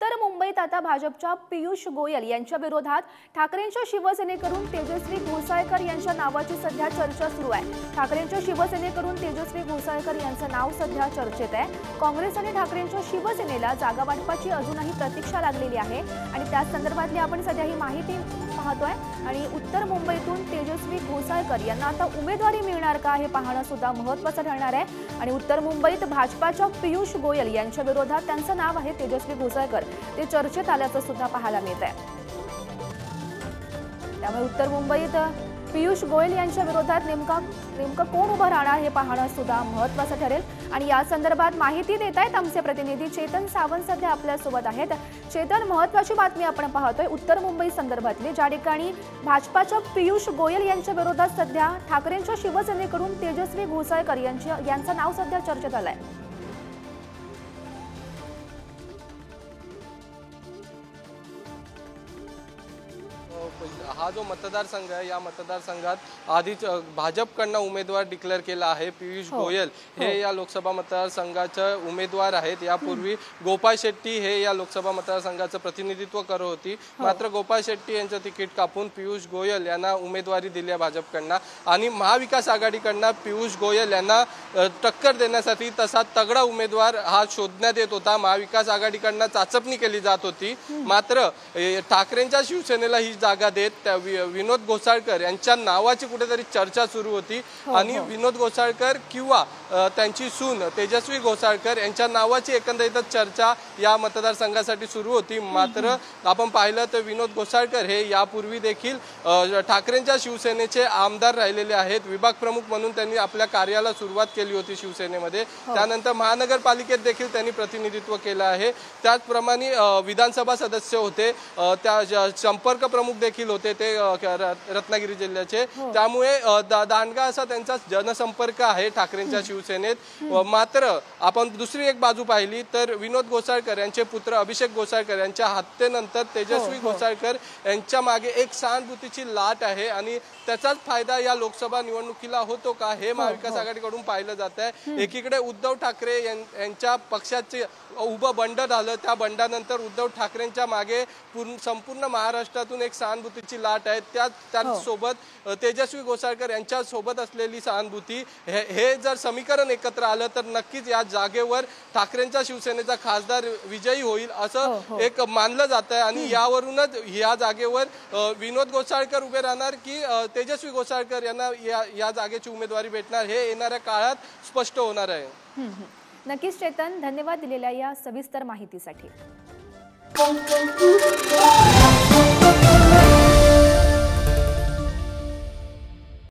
उत्तर मुंबईत आता भाजपच्या पियुष गोयल यांच्या विरोधात ठाकरेंच्या शिवसेनेकडून तेजस्वी घोसाळकर यांच्या नावाची सध्या चर्चा सुरू आहे। ठाकरेंच्या शिवसेनेकडून तेजस्वी घोसाळकर यांचं नाव सध्या चर्चेत आहे। काँग्रेस आणि ठाकरेंच्या शिवसेनेला जागा वाटपाची अजूनही प्रतीक्षा लागलेली आहे आणि त्या संदर्भातली आपण सध्या ही माहिती पाहतोय। आणि उत्तर मुंबईतून तेजस्वी घोसाळकर यांना आता उमेदवारी मिळणार का हे पाहणं सुद्धा महत्त्वाचं ठरणार आहे। आणि उत्तर मुंबईत भाजपाच्या पियुष गोयल यांच्या विरोधात त्यांचं नाव आहे तेजस्वी घोसाळकर, ते चर्चेत आल्याचं सुद्धा पाहायला मिळत आहे। त्यामुळे उत्तर मुंबईत पियुष गोयल यांच्या विरोधात नेमकं कोण उभं राहणार हे पाहणं सुद्धा महत्त्वाचं ठरेल। आणि या संदर्भात माहिती देत आहेत आमचे प्रतिनिधी चेतन सावंत सध्या आपल्या सोबत आहेत। चेतन, महत्त्वाची बातमी आपण पाहतोय उत्तर मुंबई संदर्भातली, ज्या ठिकाणी भाजपाच्या पियुष गोयल यांच्या विरोधात सध्या ठाकरेंच्या शिवसेनेकडून तेजस्वी घोसाळकर यांचं नाव सध्या चर्चेत आलंय। हा जो मतदारसंघ आहे या मतदारसंघात आधीच भाजपकडनं उमेदवार डिक्लेअर केला आहे। पियुष गोयल हे या लोकसभा मतदारसंघाचे उमेदवार आहेत। यापूर्वी गोपाळ शेट्टी हे या लोकसभा मतदारसंघाचं प्रतिनिधित्व करत होती, मात्र गोपाळ शेट्टी यांचं तिकीट कापून पियुष गोयल यांना उमेदवारी दिली आहे भाजपकडनं। आणि महाविकास आघाडीकडनं पियुष गोयल यांना टक्कर देण्यासाठी तसा तगडा उमेदवार हा शोधण्यात येत होता। महाविकास आघाडीकडनं चाचपणी केली जात होती, मात्र ठाकरेंच्या शिवसेनेला ही जागा देत विनोद घोसाळकर यांच्या नावाची कुठेतरी चर्चा सुरू होती। आणि विनोद घोसाळकर किंवा त्यांची सून तेजस्वी घोसाळकर यांच्या नावाची एकंदरीतच चर्चा या मतदारसंघासाठी सुरू होती। मात्र आपण पाहिलं तर विनोद घोसाळकर हे यापूर्वी देखील ठाकरेंच्या शिवसेनेचे आमदार राहिलेले आहेत। विभाग प्रमुख म्हणून त्यांनी आपल्या कार्याला सुरुवात केली होती शिवसेनेमध्ये, त्यानंतर महानगरपालिकेत देखील त्यांनी प्रतिनिधित्व केलं आहे। त्याचप्रमाणे विधानसभा सदस्य होते, त्या संपर्क प्रमुख देखील होते ते रत्नागिरी जिल्ह्याचे। त्यामुळे दांडगा असा त्यांचा जनसंपर्क आहे ठाकरेंच्या शिवसेनेत। मात्र आपण दुसरी एक बाजू पाहिली तर विनोद घोसाळकर यांचे पुत्र अभिषेक घोसाळकर यांच्या हत्येनंतर तेजस्वी घोसाळकर यांच्या मागे एक सहानुभूतीची लाट आहे आणि त्याचाच फायदा या लोकसभा निवडणुकीला होतो का हे महाविकास आघाडीकडून पाहिलं जात आहे। एकीकडे उद्धव ठाकरे यांच्या पक्षाचे उभं बंड झालं, त्या बंडानंतर उद्धव ठाकरेंच्या मागे संपूर्ण महाराष्ट्रातून एक सहानुभूतीची लाट आहे। त्याचसोबत तेजस्वी घोसाळकर यांच्या सोबत असलेली सहानुभूती हे जर समीकरण एकत्र आलं तर नक्कीच या जागेवर ठाकरेंच्या शिवसेनेचा खासदार विजयी होईल असं एक मानलं जात आहे। आणि यावरूनच या जागेवर विनोद घोसाळकर उभे राहणार की तेजस्वी घोसाळकर यांना या जागेची उमेदवारी भेटणार हे येणाऱ्या काळात स्पष्ट होणार आहे। नक्कीच चेतन, धन्यवाद दिलेल्या या सविस्तर माहितीसाठी।